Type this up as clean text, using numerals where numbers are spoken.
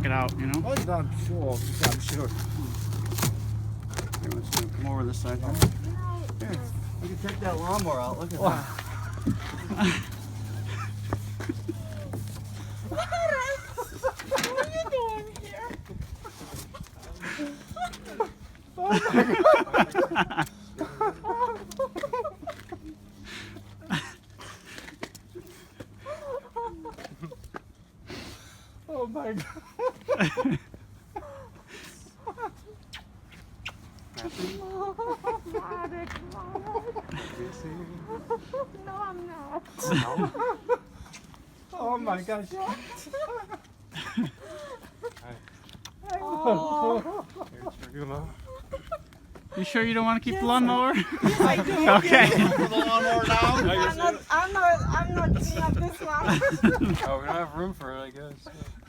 it out, you know? Oh, yeah, I'm sure. Yeah, I'm sure. Here, let's come over this side. Here, we can take that lawnmower out. Look at that. What are you doing here? Oh my God. No, I'm not. Oh my gosh. Oh. You sure you don't want to keep the lawnmower? Yes, I do. Okay. Put the lawnmower down. I'm not cleaning up this one. Oh, we don't have room for it, I guess.